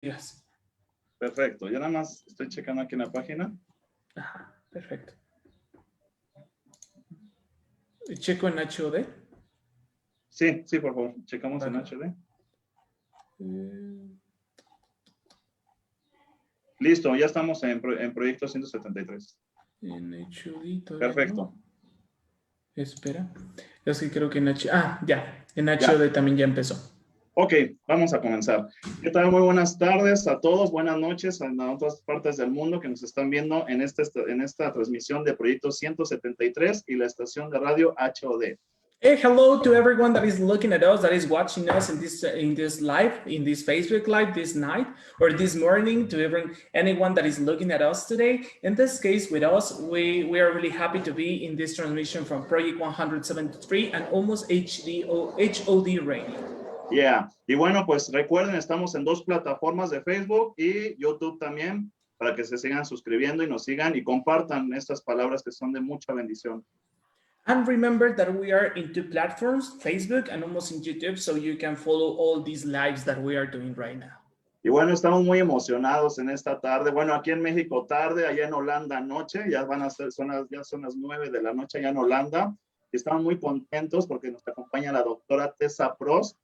digas. Perfecto, ya nada más estoy checando aquí en la página. Ajá, perfecto. ¿Checo en HOD? Sí, sí, por favor, checamos en Okay. HD. Listo, ya estamos en proyecto 173. En HOD todavía Perfecto. no. Espera. Es que creo que en ya. En HOD Ya. también ya empezó. Ok, vamos a comenzar. ¿Qué tal? Muy buenas tardes a todos, buenas noches a otras partes del mundo que nos están viendo en esta transmisión de Proyecto 173 y la estación de radio HOD. Hey, hello to everyone that is looking at us, that is watching us in this live, in this Facebook live this night or this morning. To anyone that is looking at us today. In this case, with us, we are really happy to be in this transmission from Project 173 and almost HOD radio. Yeah. Y bueno, pues recuerden, estamos en 2 plataformas de Facebook y YouTube también, para que se sigan suscribiendo y nos sigan y compartan estas palabras que son de mucha bendición. And remember that we are in 2 platforms, Facebook and almost in YouTube, so you can follow all these lives that we are doing right now. Y bueno, estamos muy emocionados en esta tarde. Bueno, aquí en México tarde, allá en Holanda noche, ya son las 9 de la noche allá en Holanda. Y estamos muy contentos porque nos acompaña la doctora Tessa Prost.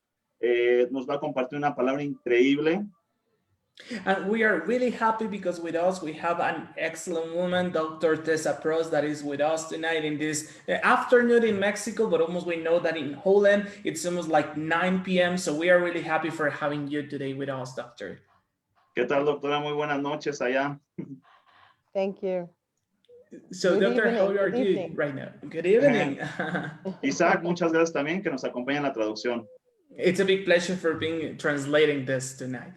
Nos va a compartir una palabra increíble. And we are really happy because with us we have an excellent woman, Dr. Tessa Prost, that is with us tonight in this afternoon in Mexico, but almost we know that in Holland it's almost like 9 p.m. So we are really happy for having you today with us, doctor. ¿Qué tal, doctora? Muy buenas noches allá. Thank you. So, good doctor, evening, how are you evening. right now? Good evening. Isaac, muchas gracias también que nos acompaña en la traducción. It's a big pleasure for being translating this tonight.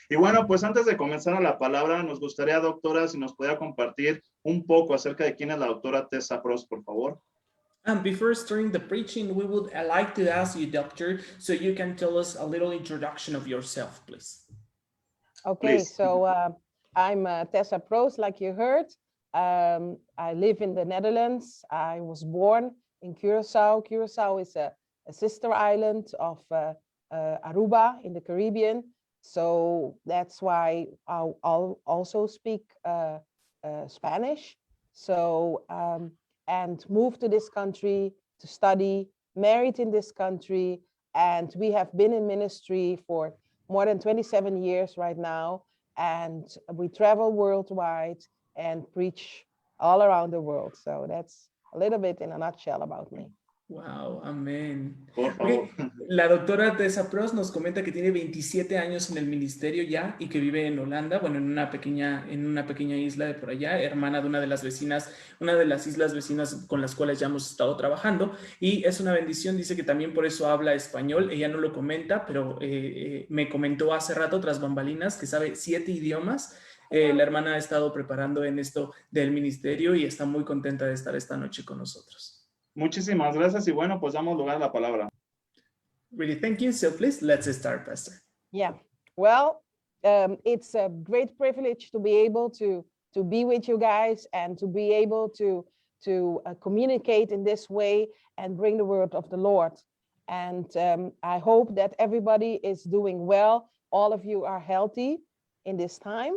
Y bueno, pues antes de comenzar a la palabra, nos gustaría, doctora, si nos pudiera compartir un poco acerca de quién es la doctora Tessa Prost, por favor. And before starting the preaching, we would like to ask you, doctor, so you can tell us a little introduction of yourself, please. Okay, Please. so I'm Tessa Prost, like you heard. I live in the Netherlands. I was born in Curacao. Curacao is a sister island of Aruba in the Caribbean. So that's why I'll also speak Spanish. So, and moved to this country to study, married in this country, and we have been in ministry for more than 27 years right now, and we travel worldwide and preach all around the world. So that's a little bit in a nutshell about me. Wow, amén. Por favor. Okay. La doctora Tessa Prost nos comenta que tiene 27 años en el ministerio ya y que vive en Holanda, bueno, en una pequeña isla de por allá, hermana de una de las islas vecinas con las cuales ya hemos estado trabajando, y es una bendición. Dice que también por eso habla español. Ella no lo comenta, pero me comentó hace rato tras bambalinas que sabe 7 idiomas. La hermana ha estado preparando en esto del ministerio y está muy contenta de estar esta noche con nosotros. Muchísimas gracias y bueno, pues damos lugar a la palabra. Really, thank you. So please, let's start, Pastor. Yeah, well, it's a great privilege to be able to be with you guys and to be able to communicate in this way and bring the word of the Lord. And I hope that everybody is doing well. All of you are healthy in this time.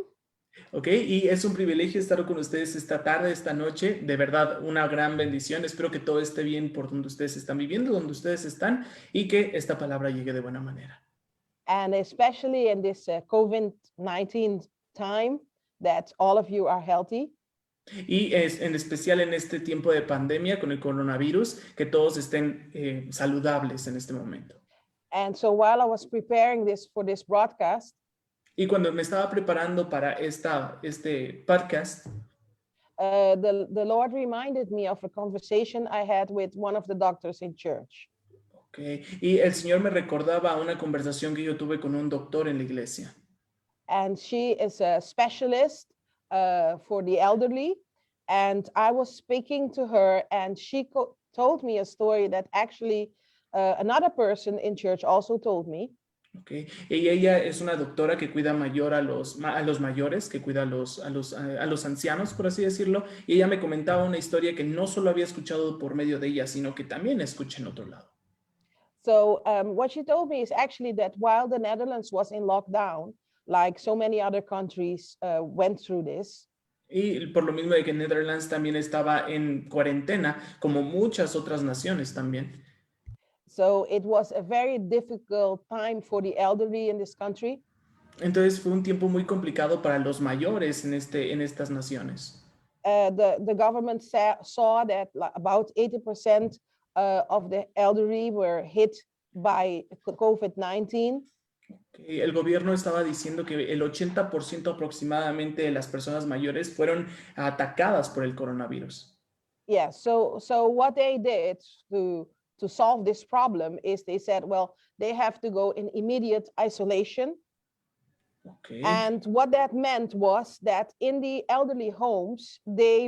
Ok, y es un privilegio estar con ustedes esta tarde, esta noche. De verdad, una gran bendición. Espero que todo esté bien por donde ustedes están viviendo, donde ustedes están, y que esta palabra llegue de buena manera. And especially in this COVID-19 time, that all of you are healthy. Y en especial en este tiempo de pandemia con el coronavirus, que todos estén saludables en este momento. And so while I was preparing for this broadcast, y cuando me estaba preparando para este podcast, the Lord reminded me of a conversation I had with one of the doctors in church. Okay. Y el Señor me recordaba una conversación que yo tuve con un doctor en la iglesia. And she is a specialist for the elderly. And I was speaking to her, and she told me a story that actually another person in church also told me. Okay. Ella es una doctora que cuida a los mayores, que cuida a los ancianos, por así decirlo. Y ella me comentaba una historia que no solo había escuchado por medio de ella, sino que también escuché en otro lado. So what she told me is actually that while the Netherlands was in lockdown, like so many other countries went through this. Y por lo mismo de que Netherlands también estaba en cuarentena, como muchas otras naciones también. So it was a very difficult time for the elderly in this country. Entonces fue un tiempo muy complicado para los mayores en estas naciones. The government saw that about 80% of the elderly were hit by COVID-19. El gobierno estaba diciendo que el 80% aproximadamente de las personas mayores fueron atacadas por el coronavirus. Yeah, so what they did to solve this problem is they said, well, they have to go in immediate isolation. Okay. And what that meant was that in the elderly homes, they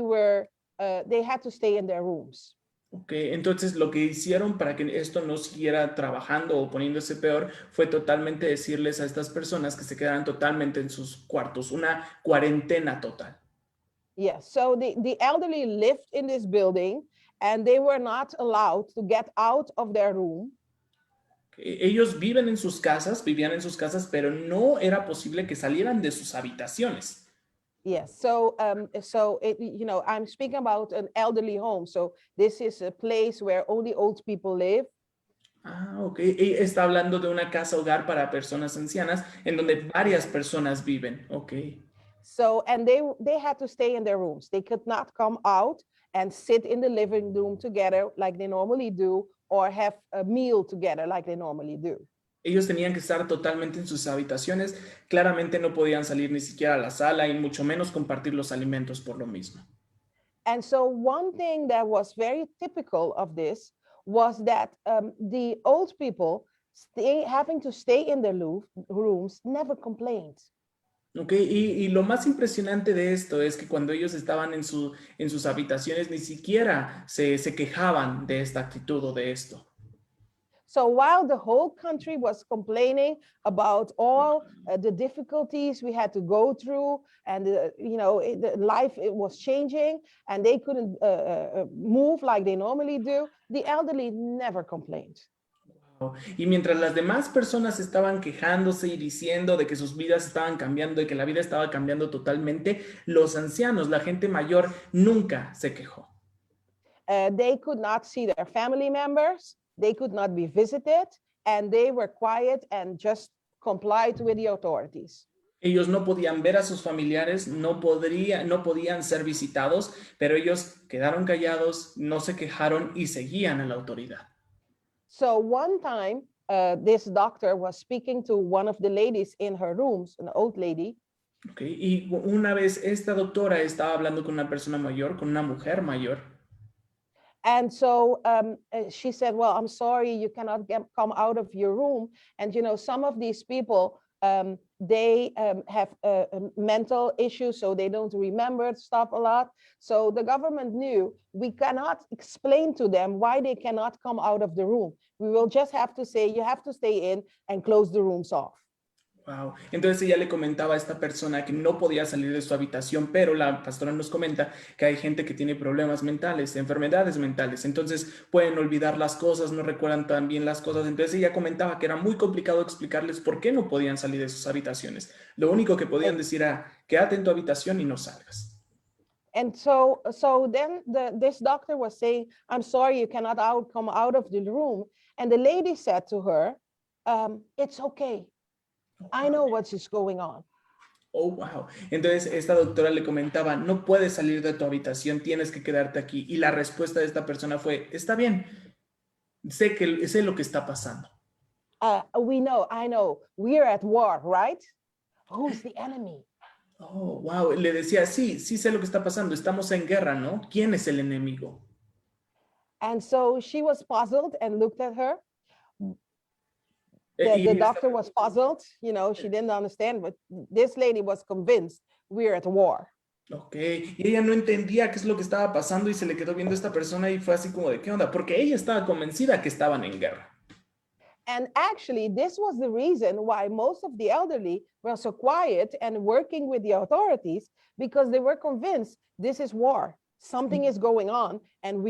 had to stay in their rooms. Okay, entonces lo que hicieron para que esto no siguiera trabajando o poniéndose peor fue totalmente decirles a estas personas que se quedaran totalmente en sus cuartos, una cuarentena total. Yes, so the elderly lived in this building and they were not allowed to get out of their room. Ellos vivían en sus casas, pero no era posible que salieran de sus habitaciones. Yes, so I'm speaking about an elderly home. So this is a place where only old people live. Ah, ok. Y está hablando de una casa hogar para personas ancianas en donde varias personas viven. Ok. So, and they had to stay in their rooms. They could not come out and sit in the living room together like they normally do, or have a meal together like they normally do. Ellos tenían que estar totalmente en sus habitaciones. Claramente no podían salir ni siquiera a la sala y mucho menos compartir los alimentos por lo mismo. And so one thing that was very typical of this was that the old people having to stay in their rooms never complained. Okay, y lo más impresionante de esto es que cuando ellos estaban en sus habitaciones ni siquiera se quejaban de esta actitud o de esto. So while the whole country was complaining about all the difficulties we had to go through, and the life it was changing, and they couldn't move like they normally do, the elderly never complained. Y mientras las demás personas estaban quejándose y diciendo de que sus vidas estaban cambiando, de que la vida estaba cambiando totalmente, los ancianos, la gente mayor, nunca se quejó. They could not see their family members. They could not be visited, and they were quiet and just complied with the authorities. Ellos no podían ver a sus familiares, no podían ser visitados, pero ellos quedaron callados, no se quejaron y seguían a la autoridad. So one time, this doctor was speaking to one of the ladies in her rooms, an old lady. Okay. Y una vez esta doctora estaba hablando con una persona mayor, con una mujer mayor. And so she said, well, I'm sorry, you cannot come out of your room. And, some of these people, they have mental issues, so they don't remember stuff a lot. So the government knew we cannot explain to them why they cannot come out of the room. We will just have to say, you have to stay in and close the rooms off. Wow. Entonces ella le comentaba a esta persona que no podía salir de su habitación, pero la pastora nos comenta que hay gente que tiene problemas mentales, enfermedades mentales, entonces pueden olvidar las cosas, no recuerdan tan bien las cosas. Entonces ella comentaba que era muy complicado explicarles por qué no podían salir de sus habitaciones. Lo único que podían decir era, quédate en tu habitación y no salgas. And so then this doctor was saying, I'm sorry, you cannot come out of the room. And the lady said to her, it's okay. I know what is going on. Oh, wow. Entonces esta doctora le comentaba, no puedes salir de tu habitación, tienes que quedarte aquí. Y la respuesta de esta persona fue, está bien, sé lo que está pasando. I know, we're at war, right? Who's the enemy? Oh, wow. Le decía, sí sé lo que está pasando, estamos en guerra, ¿no? ¿Quién es el enemigo? And so she was puzzled and looked at her. The doctor was puzzled, she didn't understand, but this lady was convinced we're at war. Ok, y ella no entendía qué es lo que estaba pasando y se le quedó viendo a esta persona y fue así como de, ¿qué onda? Porque ella estaba convencida que estaban en guerra. And actually, this was the reason why most of the elderly were so quiet and working with the authorities, because they were convinced this is war. Something is going on and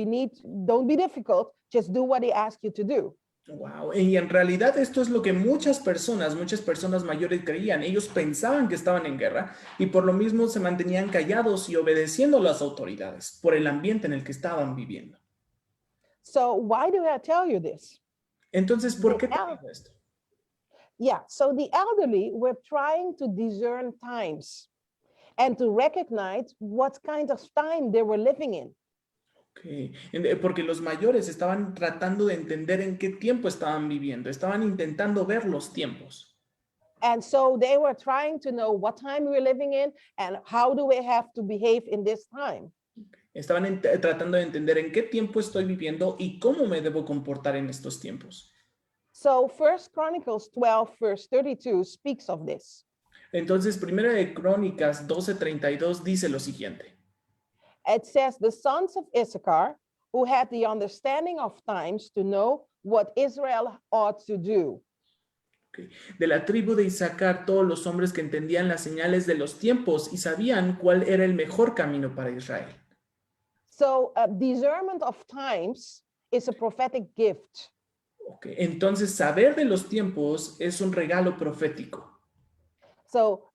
don't be difficult, just do what they ask you to do. Wow. Y en realidad esto es lo que muchas personas mayores creían. Ellos pensaban que estaban en guerra y por lo mismo se mantenían callados y obedeciendo a las autoridades por el ambiente en el que estaban viviendo. So why do I tell you this? Entonces, ¿por qué te The digo esto? Yeah, so the elderly were trying to discern times and to recognize what kind of time they were living in. Okay. Porque los mayores estaban tratando de entender en qué tiempo estaban viviendo, estaban intentando ver los tiempos. And so they were trying to know what time we're living in and how do we have to behave in this time. Estaban tratando de entender en qué tiempo estoy viviendo y cómo me debo comportar en estos tiempos. So First Chronicles 12 verse 32 speaks of this. Entonces, Primera de Crónicas 12:32 dice lo siguiente. It says, the sons of Issachar, who had the understanding of times to know what Israel ought to do. Okay. De la tribu de Isaacar, todos los hombres que entendían las señales de los tiempos y sabían cuál era el mejor camino para Israel. So discernment of times is a prophetic gift. Okay. Entonces, saber de los tiempos es un regalo profético. So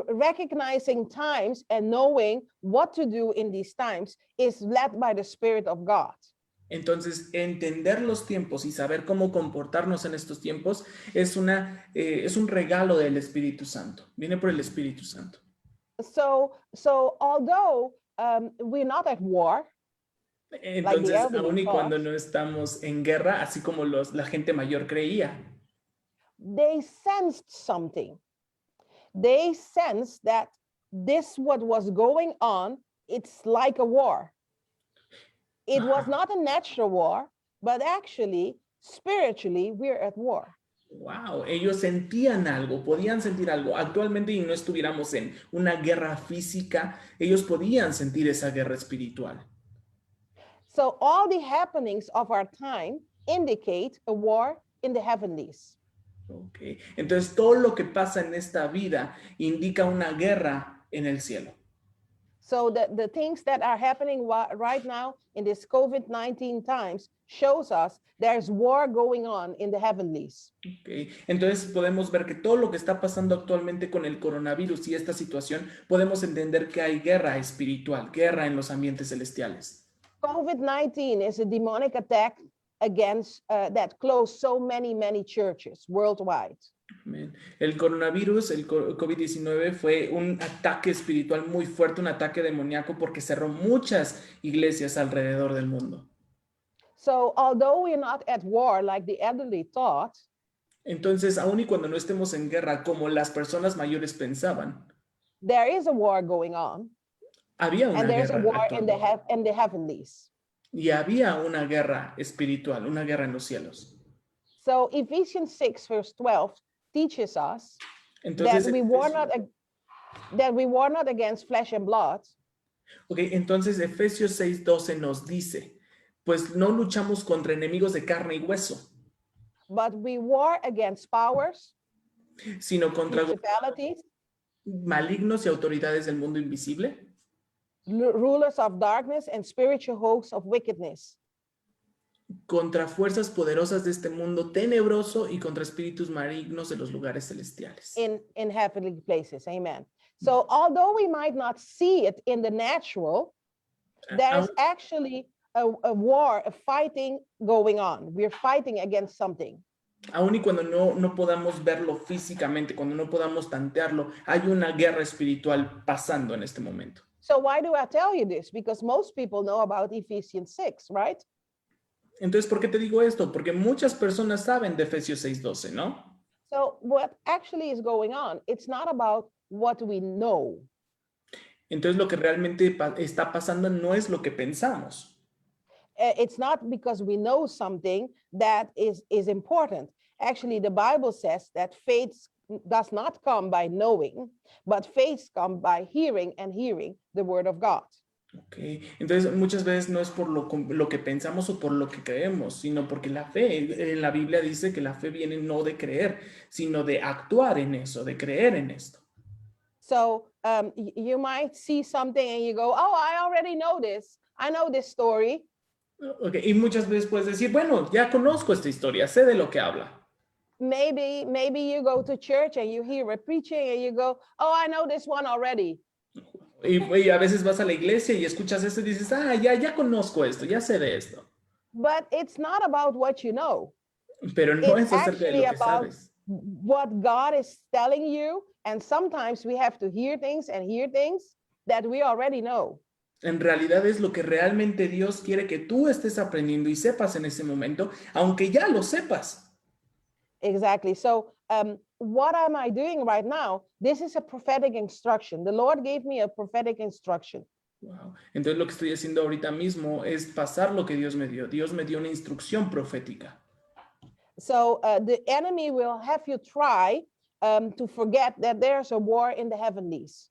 recognizing times and knowing what to do in these times is led by the Spirit of God. Entonces, entender los tiempos y saber cómo comportarnos en estos tiempos es un regalo del Espíritu Santo. Viene por el Espíritu Santo. So although we're not at war, Entonces, like the aun y thought, cuando no estamos en guerra, así como la gente mayor creía, they sensed something. They sensed that this what was going on, it's like a war. It was not a natural war, but actually, spiritually, we're at war. wow, ellos sentían algo, podían sentir algo. Actualmente, y no estuviéramos en una guerra física, ellos podían sentir esa guerra espiritual. So all the happenings of our time indicate a war in the heavenlies. Okay. Entonces, todo lo que pasa en esta vida indica una guerra en el cielo. So the things that are happening right now in this COVID-19 times shows us there's war going on in the heavenlies. Okay. Entonces podemos ver que todo lo que está pasando actualmente con el coronavirus y esta situación, podemos entender que hay guerra espiritual, guerra en los ambientes celestiales. COVID-19 is a demonic attack against that closed so many churches worldwide. Amén. El coronavirus, el COVID-19 fue un ataque espiritual muy fuerte, un ataque demoníaco porque cerró muchas iglesias alrededor del mundo. So although we're not at war like the elderly thought, entonces, aun y cuando no estemos en guerra como las personas mayores pensaban, there is a war going on. Había una and there's guerra a war in the heavenlies. Y había una guerra espiritual, una guerra en los cielos. So Ephesians 6 verse 12 teaches us entonces, that we war not against flesh and blood. Okay, entonces Efesios 6:12 nos dice, pues no luchamos contra enemigos de carne y hueso, but we war against powers, sino contra principalities, malignos y autoridades del mundo invisible, rulers of darkness and spiritual hosts of wickedness. Contra fuerzas poderosas de este mundo tenebroso y contra espíritus malignos de los lugares celestiales. In heavenly places, amen. So although we might not see it in the natural, there's actually a war, a fighting going on. We're fighting against something. Aun y cuando no podamos verlo físicamente, cuando no podamos tantearlo, hay una guerra espiritual pasando en este momento. So why do I tell you this? Because most people know about Ephesians 6, right? Entonces, ¿por qué te digo esto? Porque muchas personas saben de Efesios 6:12, ¿no? So what actually is going on, it's not about what we know. Entonces, lo que realmente está pasando no es lo que pensamos. It's not because we know something that is important. Actually, the Bible says that faith does not come by knowing, but faith comes by hearing, and hearing the word of God. Okay. Entonces, muchas veces no es por lo que pensamos o por lo que creemos, sino porque la fe, en la Biblia dice que la fe viene no de creer, sino de actuar en eso, de creer en esto. So you might see something and you go, oh, I already know this. I know this story. Okay. Y muchas veces puedes decir, bueno, ya conozco esta historia, sé de lo que habla. Maybe you go to church and you hear a preaching and you go, oh, I know this one already. Y a veces vas a la iglesia y escuchas esto y dices, ah, ya conozco esto, ya sé de esto. But it's not about what you know. Pero no It's es acerca de actually lo que about sabes. what God is telling you. And sometimes we have to hear things that we already know. En realidad es lo que realmente Dios quiere que tú estés aprendiendo y sepas en ese momento, aunque ya lo sepas. Exactly. So what am I doing right now? This is a prophetic instruction. The Lord gave me a prophetic instruction. Wow. Entonces lo que estoy haciendo ahorita mismo es pasar lo que Dios me dio. Dios me dio una instrucción profética. So the enemy will have you try to forget that there's a war in the heavenlies.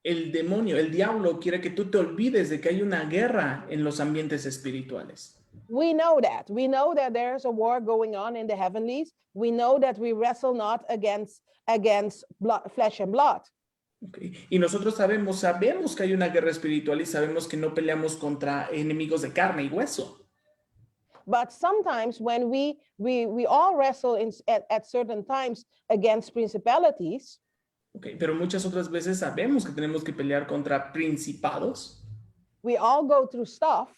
El demonio, el diablo quiere que tú te olvides de que hay una guerra en los ambientes espirituales. We know that. We know that there's a war going on in the heavenlies. We know that we wrestle not against blood, flesh and blood. Okay. Y nosotros sabemos que hay una guerra espiritual y sabemos que no peleamos contra enemigos de carne y hueso. But sometimes when we all wrestle at certain times against principalities. Okay. Pero muchas otras veces sabemos que tenemos que pelear contra principados. We all go through stuff.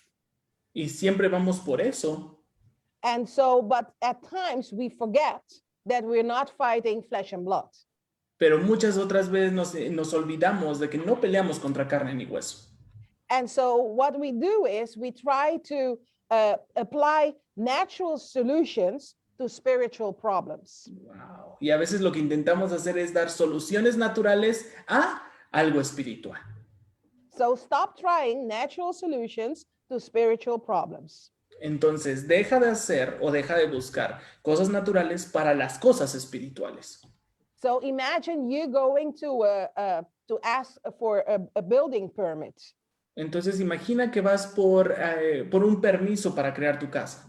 Y siempre vamos por eso. And so, but at times we forget that we're not fighting flesh and blood. Pero muchas otras veces nos olvidamos de que no peleamos contra carne ni hueso. And so what we do is we try to apply natural solutions to spiritual problems. Wow. Y a veces lo que intentamos hacer es dar soluciones naturales a algo espiritual. So stop trying natural solutions to spiritual problems. Entonces, deja de hacer o deja de buscar cosas naturales para las cosas espirituales. So imagine you going to ask for a building permit. Entonces, imagina que vas por un permiso para crear tu casa.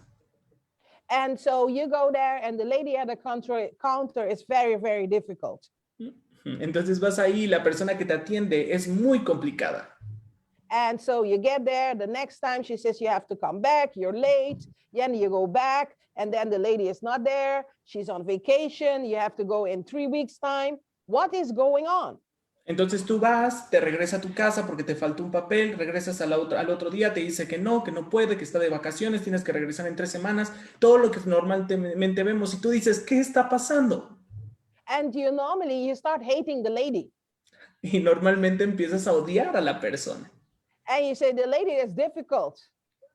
And so you go there and the lady at the counter is very, very difficult. Entonces vas ahí y la persona que te atiende es muy complicada. And so you get there, the next time she says you have to come back, you're late, then you go back, and then the lady is not there, she's on vacation, you have to go in 3 weeks' time. What is going on? Entonces tú vas, te regresas a tu casa porque te faltó un papel, regresas al otro día, te dice que no puede, que está de vacaciones, tienes que regresar en 3 semanas, todo lo que normalmente vemos, y tú dices, ¿qué está pasando? And normally you start hating the lady. Y normalmente empiezas a odiar a la persona. And you say the lady is difficult.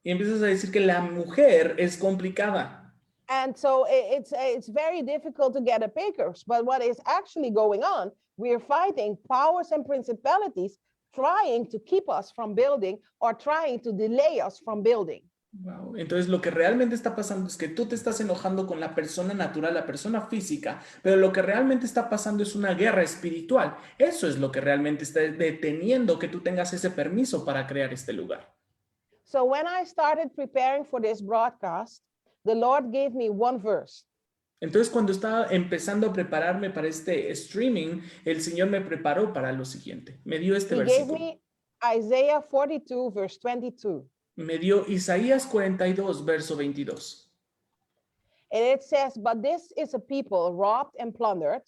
Y empiezas a decir que la mujer es complicada. And so it's very difficult to get a papers. But what is actually going on, we're fighting powers and principalities trying to keep us from building or trying to delay us from building. Wow. Entonces lo que realmente está pasando es que tú te estás enojando con la persona natural, la persona física, pero lo que realmente está pasando es una guerra espiritual. Eso es lo que realmente está deteniendo que tú tengas ese permiso para crear este lugar. So when I started preparing for this broadcast, the Lord gave me one verse. Entonces cuando estaba empezando a prepararme para este streaming, el Señor me preparó para lo siguiente. Me dio este versículo. He gave me Isaiah 42 verse 22. Me dio Isaías 42, verso 22. And it says, but this is a people robbed and plundered.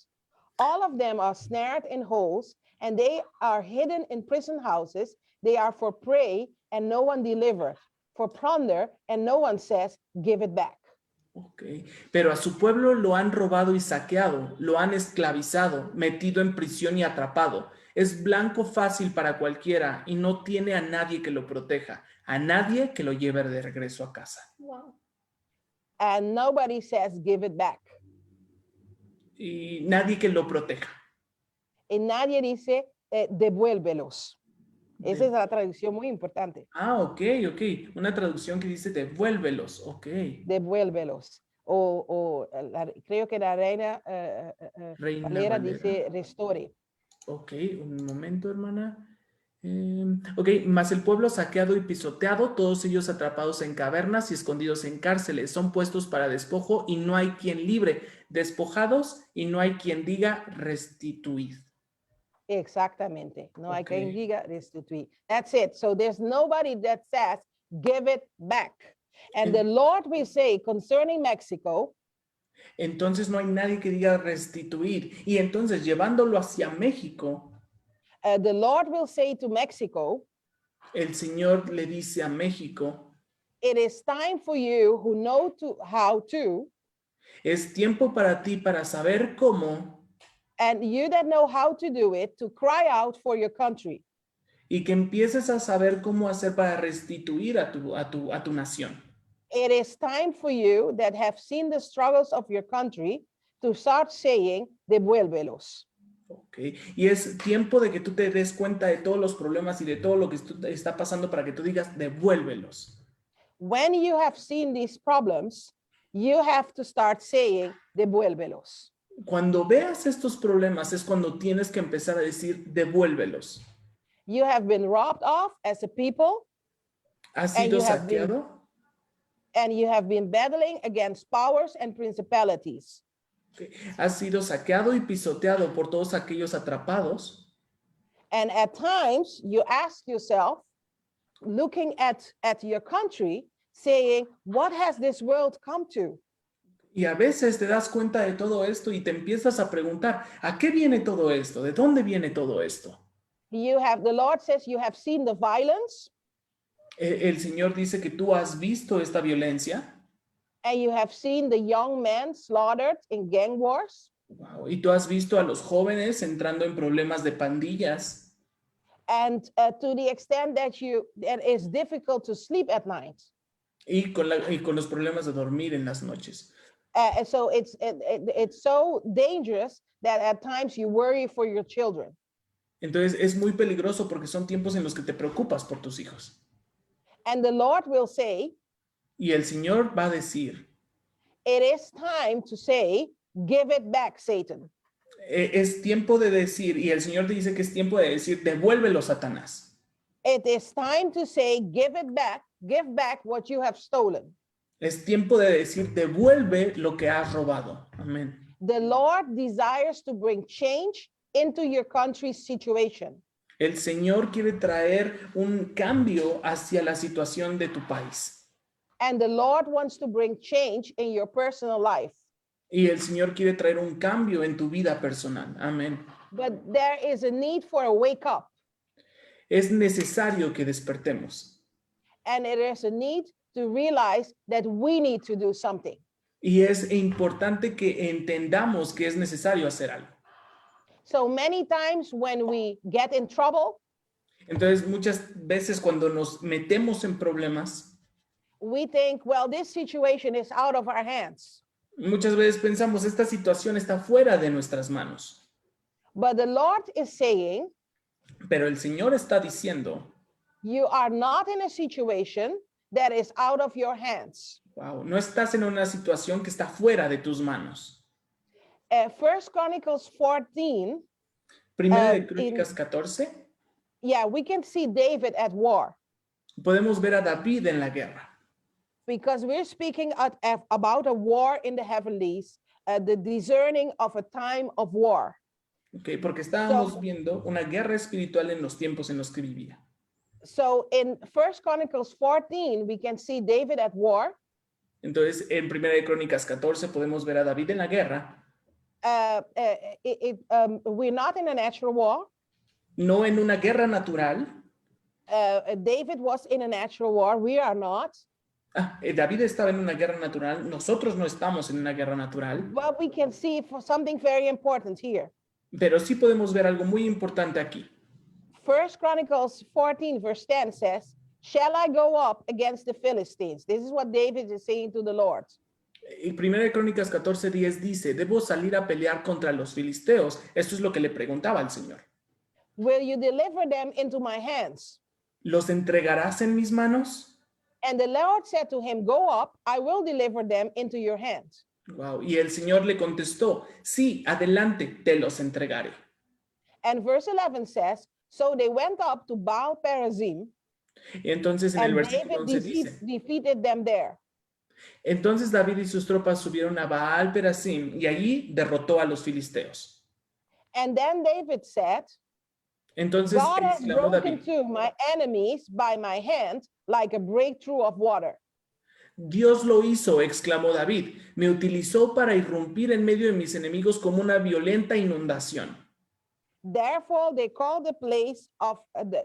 All of them are snared in holes, and they are hidden in prison houses. They are for prey, and no one delivers. For plunder, and no one says, give it back. Okay. Pero a su pueblo lo han robado y saqueado, lo han esclavizado, metido en prisión y atrapado. Es blanco fácil para cualquiera y no tiene a nadie que lo proteja, a nadie que lo lleve de regreso a casa. Wow. And nobody says, give it back. Y nadie que lo proteja. Y nadie dice, devuélvelos. Esa es la traducción muy importante. Ah, ok. Una traducción que dice devuélvelos, ok. Devuélvelos. Creo que la Reina Valera dice restore. Ok, un momento, hermana. Ok, mas el pueblo saqueado y pisoteado, todos ellos atrapados en cavernas y escondidos en cárceles, son puestos para despojo y no hay quien libre, despojados y no hay quien diga restituid. Exactamente, no hay quien diga restituir. That's it. So there's nobody that says give it back. And the Lord will say concerning Mexico, Entonces no hay nadie que diga restituir. Y entonces llevándolo hacia México, the Lord will say to Mexico, el Señor le dice a México, it is time for you who know how to, es tiempo para ti para saber cómo and you that know how to do it, to cry out for your country. y que empieces a saber cómo hacer para restituir a tu nación. It is time for you that have seen the struggles of your country to start saying, devuélvelos. Okay. Y es tiempo de que tú te des cuenta de todos los problemas y de todo lo que está pasando para que tú digas, devuélvelos. When you have seen these problems, you have to start saying, devuélvelos. Cuando veas estos problemas es cuando tienes que empezar a decir, devuélvelos. You have been robbed off as a people, Has And sido you have been- saqueado and you have been battling against powers and principalities. has sido saqueado y pisoteado por todos aquellos atrapados. And at times you ask yourself, looking at your country, saying, what has this world come to? Y a veces te das cuenta de todo esto y te empiezas a preguntar, ¿a qué viene todo esto? ¿De dónde viene todo esto? The Lord says you have seen the violence El Señor dice que tú has visto esta violencia. and you have seen the young men slaughtered in gang wars. Wow, y tú has visto a los jóvenes entrando en problemas de pandillas. And to the extent that it is difficult to sleep at night. Y con los problemas de dormir en las noches. And so it's so dangerous that at times you worry for your children. Entonces es muy peligroso porque son tiempos en los que te preocupas por tus hijos. And the Lord will say, Y el Señor va a decir, it is time to say, give it back, Satan. es tiempo de decir, y el Señor dice que es tiempo de decir, devuélvelo, Satanás. It is time to say, give it back, give back what you have stolen. Es tiempo de decir, devuelve lo que has robado. Amén. The Lord desires to bring change into your country's situation. El Señor quiere traer un cambio hacia la situación de tu país. And the Lord wants to bring change in your personal life. Y el Señor quiere traer un cambio en tu vida personal. Amén. But there is a need for a wake up. Es necesario que despertemos. And it is a need to realize that we need to do something. Y es importante que entendamos que es necesario hacer algo. So many times when we get in trouble, Entonces, muchas veces cuando nos metemos en problemas, we think, well, this situation is out of our hands. muchas veces pensamos, esta situación está fuera de nuestras manos. But the Lord is saying, Pero el Señor está diciendo, you are not in a situation that is out of your hands. wow, no estás en una situación que está fuera de tus manos. 1 Chronicles 14, Primera de in- Crónicas 14, yeah, we can see David at war podemos ver a David en la guerra. because we're speaking about a war in the heavenlies, the discerning of a time of war. Okay, porque estábamos So- viendo una guerra espiritual en los tiempos en los que vivía. So in 1 Chronicles 14, we can see David at war. Entonces, en Primera de Crónicas 14 podemos ver a David en la guerra, We're not in a natural war. no en una guerra natural. David was in a natural war. We are not. David estaba en una guerra natural, nosotros no estamos en una guerra natural, But we can see for something very important here. pero sí podemos ver algo muy importante aquí. 1 Chronicles 14, verse 10 says, shall I go up against the Philistines? This is what David is saying to the Lord. Y Primera de Crónicas 14:10 dice, ¿debo salir a pelear contra los filisteos? Esto es lo que le preguntaba al Señor. Will you deliver them into my hands? ¿Los entregarás en mis manos? And the Lord said to him, go up, I will deliver them into your hands. Wow. Y el Señor le contestó, sí, adelante, te los entregaré. And verse 11 says, so they went up to Baal Perazim, Y entonces en el and versículo David 11 dice, defeated them there. entonces David y sus tropas subieron a Baal Perasim y allí derrotó a los filisteos. And then David said, Entonces God has exclamó broken David, through my enemies by my hand like a breakthrough of water. Dios lo hizo, exclamó David. Me utilizó para irrumpir en medio de mis enemigos como una violenta inundación. Therefore, they called the place of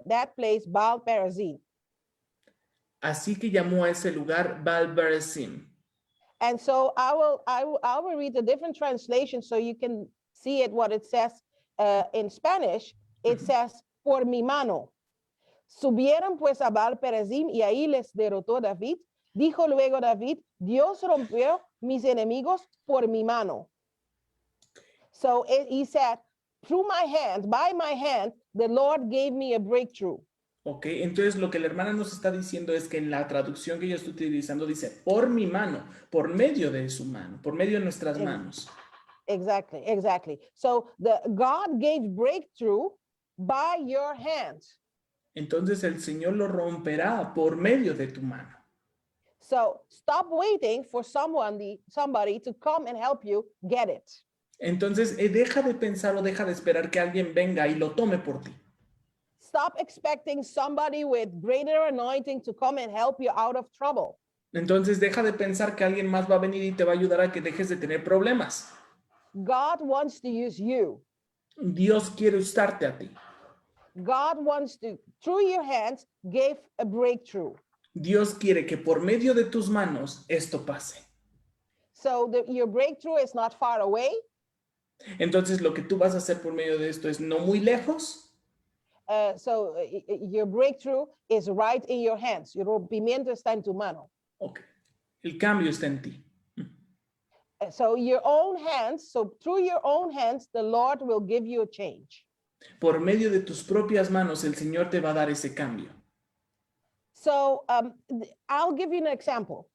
that place Baal Perazim. Así que llamó a ese lugar Baal-Perazim. And so I will read a different translation so you can see it what it says in Spanish. It says, por mi mano. Subieron pues a Baal Perazim y ahí les derrotó David. Dijo luego David, Dios rompió mis enemigos por mi mano. So he said, through my hand, by my hand, the Lord gave me a breakthrough. Ok, entonces lo que la hermana nos está diciendo es que en la traducción que yo estoy utilizando dice, por mi mano, por medio de su mano, por medio de nuestras manos. Exactly, exactly. So God gave breakthrough by your hands. Entonces el Señor lo romperá por medio de tu mano. So stop waiting for somebody to come and help you get it. Entonces deja de pensar o deja de esperar que alguien venga y lo tome por ti. Stop expecting somebody with greater anointing to come and help you out of trouble. Entonces deja de pensar que alguien más va a venir y te va a ayudar a que dejes de tener problemas. God wants to use you. Dios quiere usarte a ti. God wants to, through your hands, give a breakthrough. Dios quiere que por medio de tus manos esto pase. So your breakthrough is not far away. Entonces lo que tú vas a hacer por medio de esto es no muy lejos. Your breakthrough is right in your hands. Your rompimiento está en tu mano. Ok. El cambio está en ti. So your own hands, so through your own hands, the Lord will give you a change. Por medio de tus propias manos, el Señor te va a dar ese cambio. So I'll give you an example.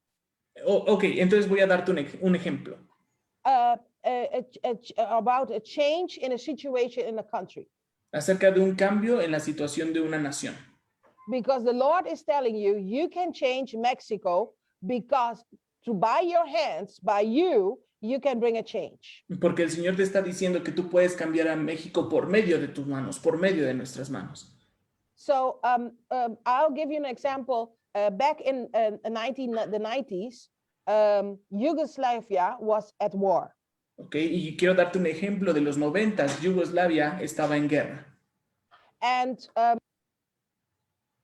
Ok, entonces voy a darte un ejemplo. About a change in a situation in a country. Acerca de un cambio en la situación de una nación. Because the Lord is telling you, you can change Mexico because by your hands, by you can bring a change. Porque el Señor te está diciendo que tú puedes cambiar a México por medio de tus manos, por medio de nuestras manos. So I'll give you an example. Back in the 90s, Yugoslavia was at war. Okay, y quiero darte un ejemplo de los 90s. Yugoslavia estaba en guerra. And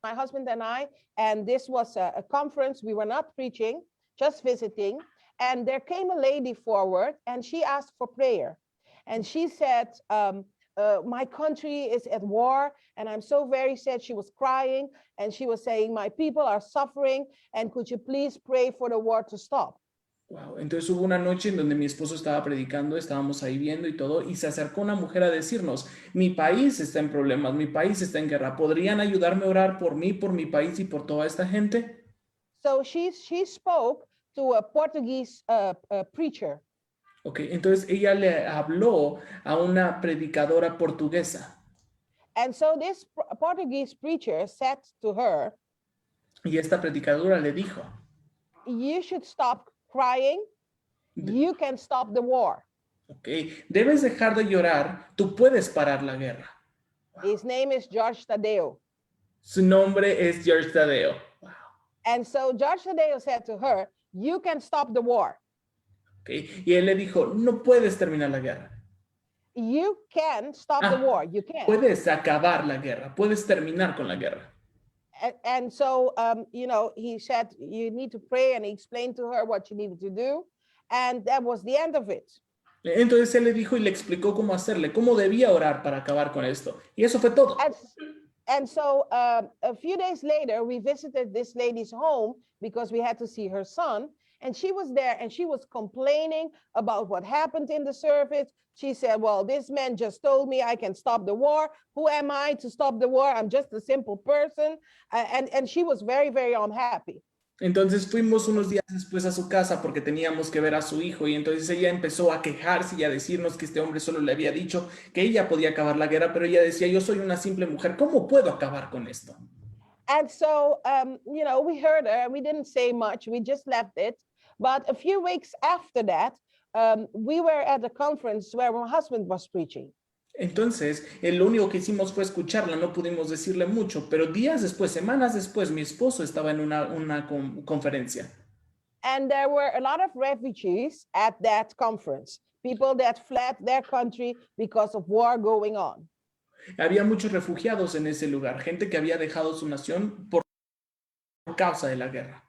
my husband and I, and this was a conference, we were not preaching, just visiting. And there came a lady forward and she asked for prayer. And she said, my country is at war and I'm so very sad. She was crying and she was saying, my people are suffering and could you please pray for the war to stop? Wow. Entonces hubo una noche en donde mi esposo estaba predicando, estábamos ahí viendo y todo, y se acercó una mujer a decirnos, mi país está en problemas, mi país está en guerra, ¿podrían ayudarme a orar por mí, por mi país y por toda esta gente? So she spoke to a Portuguese preacher. Okay, entonces ella le habló a una predicadora portuguesa. And so this Portuguese preacher said to her, y esta predicadora le dijo, you should stop crying, you can stop the war. Okay, debes dejar de llorar, tú puedes parar la guerra. His name is George Tadeo. Su nombre es George Tadeo. Wow. And so George Tadeo said to her, you can stop the war. Okay, y él le dijo, no puedes terminar la guerra. You can stop the war, you can. Puedes acabar la guerra, puedes terminar con la guerra. And so, you know, he said, you need to pray, and he explained to her what she needed to do. And that was the end of it. Entonces él le dijo y le explicó cómo hacerle, cómo debía orar para acabar con esto. Y eso fue todo. And so a few days later, we visited this lady's home because we had to see her son. And she was there and she was complaining about what happened in the service. She said, well, this man just told me I can stop the war. Who am I to stop the war? I'm just a simple person. And she was very, very unhappy. Entonces fuimos unos días después a su casa porque teníamos que ver a su hijo y entonces ella empezó a quejarse y a decirnos que este hombre solo le había dicho que ella podía acabar la guerra, pero ella decía, yo soy una simple mujer, ¿cómo puedo acabar con esto? And so, you know, we heard her and we didn't say much. We just left it. But a few weeks after that, we were at a conference where my husband was preaching. Entonces, lo único que hicimos fue escucharla, no pudimos decirle mucho, pero días después, semanas después, mi esposo estaba en una conferencia. And there were a lot of refugees at that conference, people that fled their country because of war going on. Había muchos refugiados en ese lugar, gente que había dejado su nación por causa de la guerra.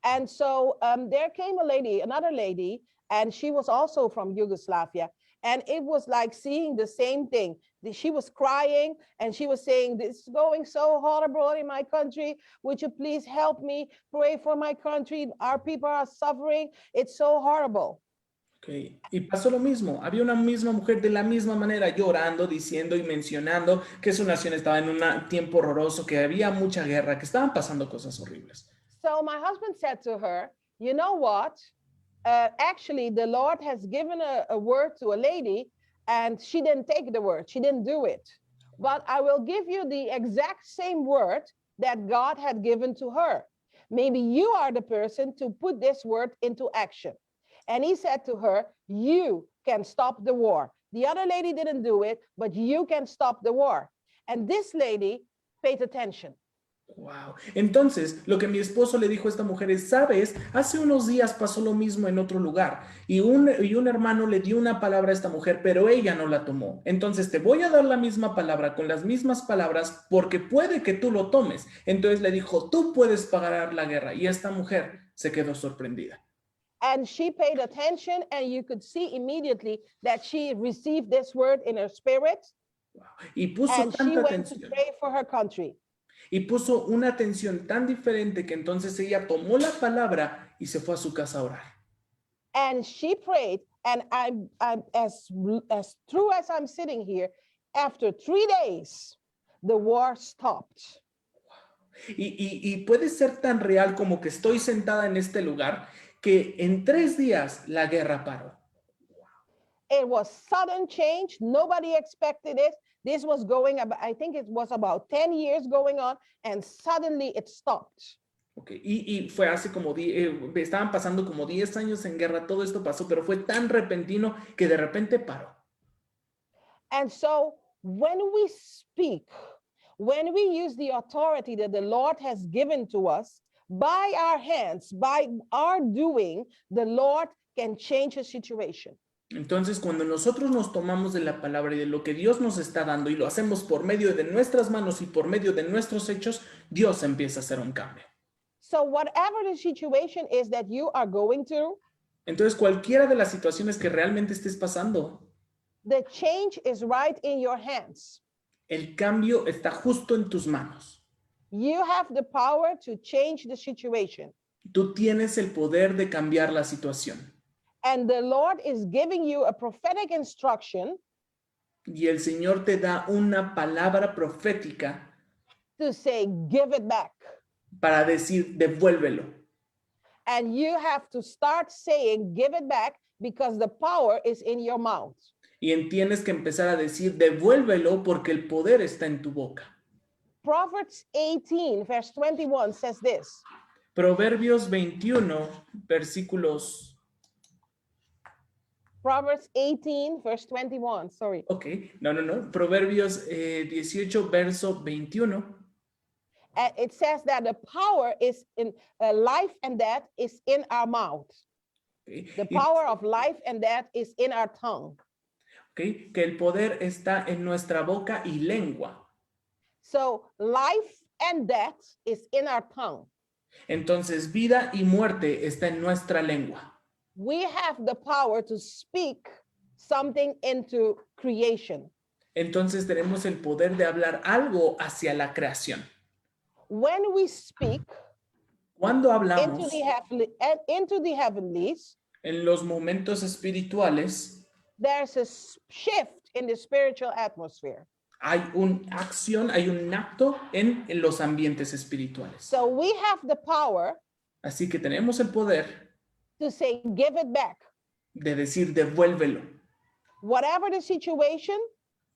And so there came a lady, another lady, and she was also from Yugoslavia. And it was like seeing the same thing. She was crying and she was saying, this is going so horrible in my country. Would you please help me? Pray for my country. Our people are suffering. It's so horrible. Okay. Y pasó lo mismo. Había una misma mujer de la misma manera llorando, diciendo y mencionando que su nación estaba en un tiempo horroroso, que había mucha guerra, que estaban pasando cosas horribles. So my husband said to her, you know what? Actually, the Lord has given a word to a lady and she didn't take the word. She didn't do it. But I will give you the exact same word that God had given to her. Maybe you are the person to put this word into action. And he said to her, you can stop the war. The other lady didn't do it, but you can stop the war. And this lady paid attention. Wow. Entonces, lo que mi esposo le dijo a esta mujer es, sabes, hace unos días pasó lo mismo en otro lugar y un hermano le dio una palabra a esta mujer, pero ella no la tomó. Entonces, te voy a dar la misma palabra con las mismas palabras porque puede que tú lo tomes. Entonces le dijo, tú puedes parar la guerra. Y esta mujer se quedó sorprendida. And she paid attention and you could see immediately that she received this word in her spirit. Wow. Y puso And she tanta went to atención. pray for her country. Y puso una atención tan diferente que entonces ella tomó la palabra y se fue a su casa a orar. And she prayed, and I'm as true as I'm sitting here, after 3 days, the war stopped. Y puede ser tan real como que estoy sentada en este lugar que en 3 días la guerra paró. It was sudden change. Nobody expected it. This was going about, I think it was about 10 years going on, and suddenly it stopped. Okay. Y fue hace como, estaban pasando como 10 años en guerra, todo esto pasó, pero fue tan repentino que de repente paró. And so when we speak, when we use the authority that the Lord has given to us, by our hands, by our doing, the Lord can change a situation. Entonces, cuando nosotros nos tomamos de la palabra y de lo que Dios nos está dando y lo hacemos por medio de nuestras manos y por medio de nuestros hechos, Dios empieza a hacer un cambio. So whatever the situation is that you are going through, entonces, cualquiera de las situaciones que realmente estés pasando, the change is right in your hands. El cambio está justo en tus manos. You have the power to change the situation. Tú tienes el poder de cambiar la situación. And the Lord is giving you a prophetic instruction. Y el Señor te da una palabra profética To say, give it back. Para decir, devuélvelo. And you have to start saying, give it back, because the power is in your mouth. Y tienes que empezar a decir, devuélvelo porque el poder está en tu boca. Proverbs 18, verse 21 says this. Proverbios 21, versículos... Proverbs 18, verse 21, sorry. Ok, no. Proverbios 18, verso 21. It says that the power is in life and death is in our mouth. Okay. The power of life and death is in our tongue. Okay. Que el poder está en nuestra boca y lengua. So life and death is in our tongue. Entonces, vida y muerte está en nuestra lengua. We have the power to speak something into creation. Entonces tenemos el poder de hablar algo hacia la creación. When we speak Cuando hablamos into the heavenlies, en los momentos espirituales, there's a shift in the spiritual atmosphere. Hay una acción, hay un acto en los ambientes espirituales. So we have the power Así que tenemos el poder to say, give it back. de decir, devuélvelo. Whatever the situation,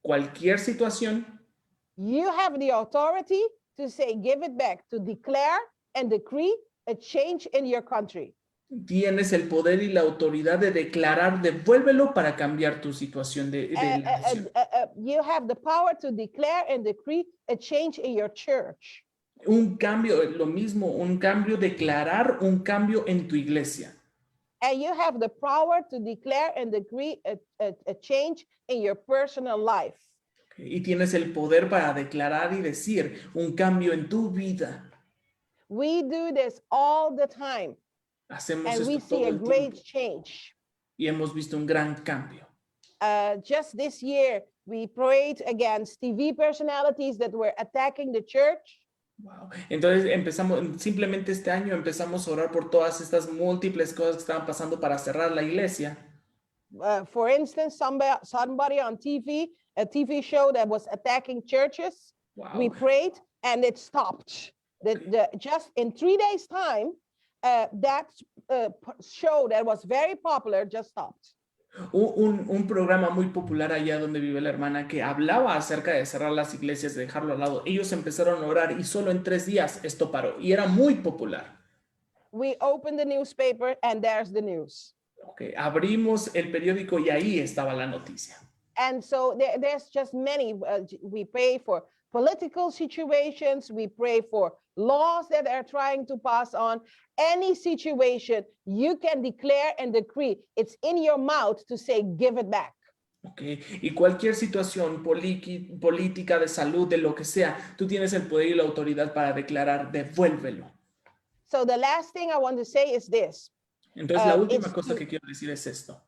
Cualquier situación, you have the authority to say, give it back, to declare and decree a change in your country. tienes el poder y la autoridad de declarar, devuélvelo para cambiar tu situación de la nación. You have the power to declare and decree a change in your church. Un cambio, lo mismo, un cambio, declarar un cambio en tu iglesia. And you have the power to declare and decree a change in your personal life. Y tienes el poder para declarar y decir un cambio en tu vida. We do this all the time, Hacemos and we esto see todo a el great tiempo change. y hemos visto un gran cambio. Just this year, we prayed against TV personalities that were attacking the church. Wow. Entonces simplemente este año empezamos a orar por todas estas múltiples cosas que estaban pasando para cerrar la iglesia. For instance, somebody on TV, a TV show that was attacking churches, Wow. we prayed and it stopped. Just in 3 days' time, that show that was very popular just stopped. Un programa muy popular allá donde vive la hermana que hablaba acerca de cerrar las iglesias, de dejarlo al lado. Ellos empezaron a orar y solo en 3 días esto paró y era muy popular. We opened the newspaper and there's the news. Okay. Abrimos el periódico y ahí estaba la noticia. And so there's just many. We pray for political situations. We pray for laws that are trying to pass on. Any situation, you can declare and decree. It's in your mouth to say, give it back. Okay. Y cualquier situación política, de salud, de lo que sea, tú tienes el poder y la autoridad para declarar, devuélvelo. So the last thing I want to say is this. Entonces la última cosa que quiero decir es esto.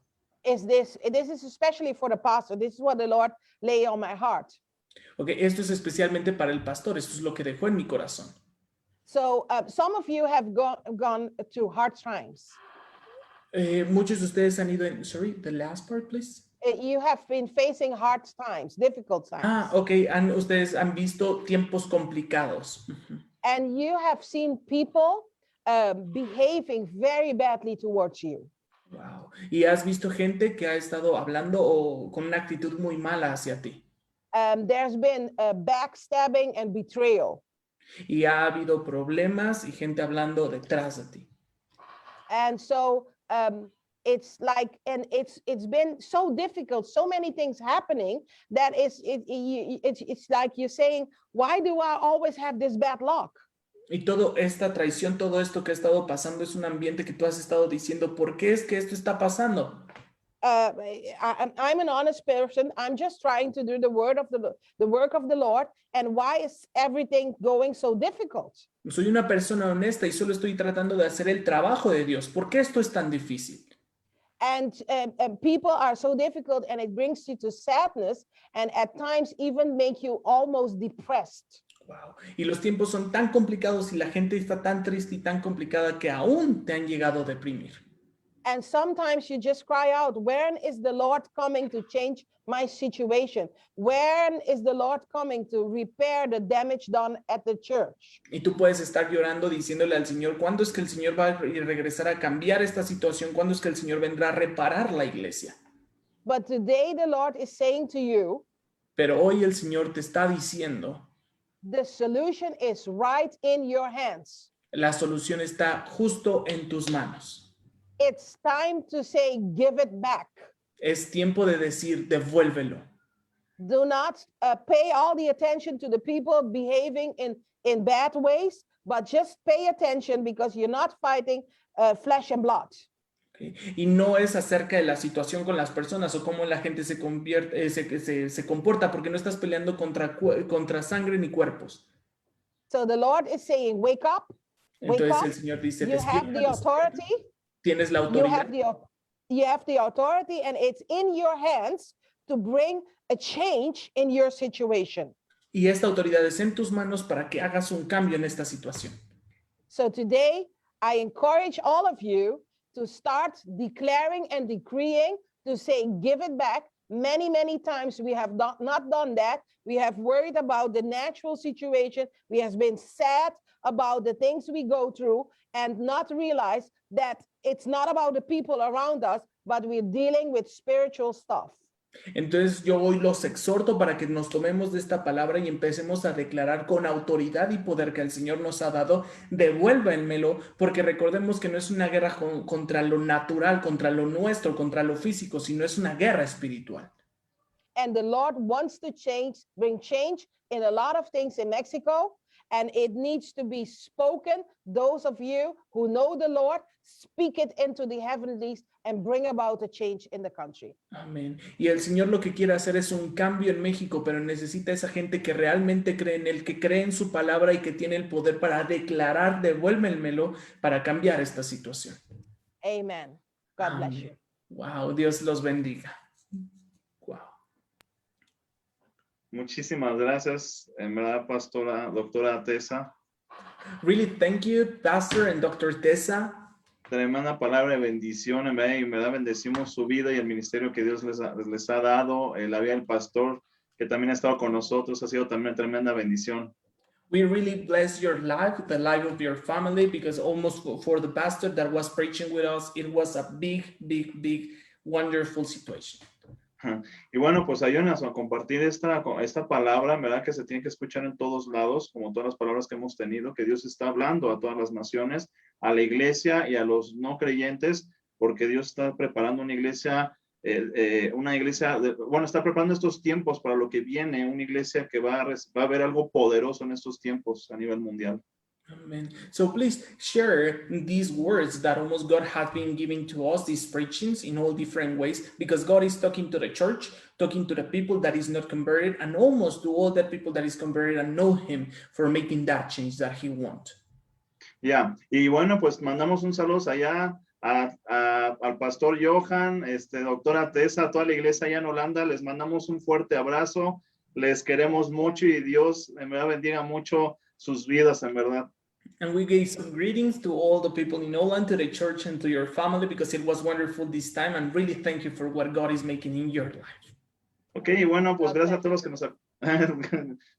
This is especially for the pastor. This is what the Lord lay on my heart. Okay, esto es especialmente para el pastor. Esto es lo que dejó en mi corazón. So some of you have gone through hard times. Muchos de ustedes han ido en, sorry, the last part, please. You have been facing hard times, difficult times. Okay, ustedes han visto tiempos complicados. And you have seen people behaving very badly towards you. Wow. Y has visto gente que ha estado hablando con una actitud muy mala hacia ti. There's been backstabbing and betrayal. Y ha habido problemas y gente hablando detrás de ti. And so it's like, and it's been so difficult, so many things happening that it's like you're saying, why do I always have this bad luck? Y toda esta traición, todo esto que ha estado pasando es un ambiente que tú has estado diciendo, ¿por qué es que esto está pasando? I'm an honest person. I'm just trying to do the work of the Lord. And why is everything going so difficult? Soy una persona honesta y solo estoy tratando de hacer el trabajo de Dios. ¿Por qué esto es tan difícil? And people are so difficult, and it brings you to sadness, and at times even make you almost depressed. Wow. Y los tiempos son tan complicados y la gente está tan triste y tan complicada que aún te han llegado a deprimir. And sometimes you just cry out, when is the Lord coming to change my situation? When is the Lord coming to repair the damage done at the church? Y tú puedes estar llorando diciéndole al Señor, ¿cuándo es que el Señor va a regresar a cambiar esta situación? ¿Cuándo es que el Señor vendrá a reparar la iglesia? But today the Lord is saying to you, pero hoy el Señor te está diciendo, the solution is right in your hands. La solución está justo en tus manos. It's time to say, give it back. Es tiempo de decir, devuélvelo. Do not pay all the attention to the people behaving in bad ways, but just pay attention because you're not fighting flesh and blood. Okay. Y no es acerca de la situación con las personas o cómo la gente se comporta, porque no estás peleando contra sangre ni cuerpos. So the Lord is saying, wake up. Entonces el Señor dice, you have the authority. Tienes la autoridad. You have the authority, and it's in your hands to bring a change in your situation. Y esta autoridad es en tus manos para que hagas un cambio en esta situación. So today, I encourage all of you to start declaring and decreeing, to say, give it back. Many, many times we have not done that. We have worried about the natural situation. We have been sad about the things we go through and not realize that it's not about the people around us, but we're dealing with spiritual stuff. Entonces yo hoy los exhorto para que nos tomemos de esta palabra y empecemos a declarar con autoridad y poder que el Señor nos ha dado, devuélvenmelo, porque recordemos que no es una guerra contra lo natural, contra lo nuestro, contra lo físico, sino es una guerra espiritual. And the Lord wants to bring change in a lot of things in Mexico. and it needs to be spoken. Those of you who know the Lord, speak it into the heavenlies and bring about a change in the country. Amén. Y el Señor lo que quiere hacer es un cambio en México, pero necesita esa gente que realmente cree en Él, que cree en su palabra y que tiene el poder para declarar, devuélvemelo, para cambiar esta situación. Amen. God bless you. Amén. Wow, Dios los bendiga. Wow. Muchísimas gracias, en verdad, doctora Tessa. Really, thank you, Pastor and Dr. Tessa. Tremenda palabra de bendición, en verdad, y en verdad bendecimos su vida y el ministerio que Dios les ha dado, la vida del pastor que también ha estado con nosotros, ha sido también tremenda bendición. We really bless your life, the life of your family, because almost for the pastor that was preaching with us, it was a big, wonderful situation. Y bueno, pues ayúdenos a compartir esta palabra, ¿verdad? Que se tiene que escuchar en todos lados, como todas las palabras que hemos tenido, que Dios está hablando a todas las naciones, a la iglesia y a los no creyentes, porque Dios está preparando una iglesia, está preparando estos tiempos para lo que viene, una iglesia que va a ver algo poderoso en estos tiempos a nivel mundial. Amen. So please share these words that almost God has been giving to us, these preachings in all different ways, because God is talking to the church, talking to the people that is not converted, and almost to all the people that is converted and know Him for making that change that He wants. Ya, y bueno, pues mandamos un saludo allá al pastor Johan, doctora Tessa, a toda la iglesia allá en Holanda, les mandamos un fuerte abrazo, les queremos mucho y Dios en verdad bendiga mucho sus vidas, en verdad. And we gave some greetings to all the people in Holland, to the church, and to your family, because it was wonderful this time, and really thank you for what God is making in your life. Ok, y bueno, pues gracias a todos los que nos...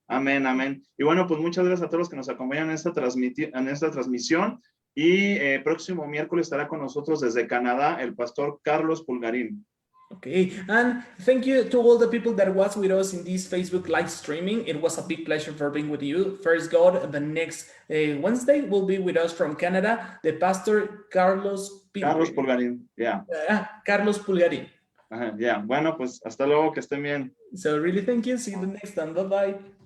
Amén, amén. Y bueno, pues muchas gracias a todos los que nos acompañan en esta transmisión. Y próximo miércoles estará con nosotros desde Canadá el pastor Carlos Pulgarín. Okay, and thank you to all the people that was with us in this Facebook live streaming. It was a big pleasure for being with you. First God, the next Wednesday will be with us from Canada, the pastor Carlos Pulgarín, yeah. Carlos Pulgarín. Yeah, bueno, pues hasta luego, que estén bien. So really thank you. See you the next time. Bye-bye.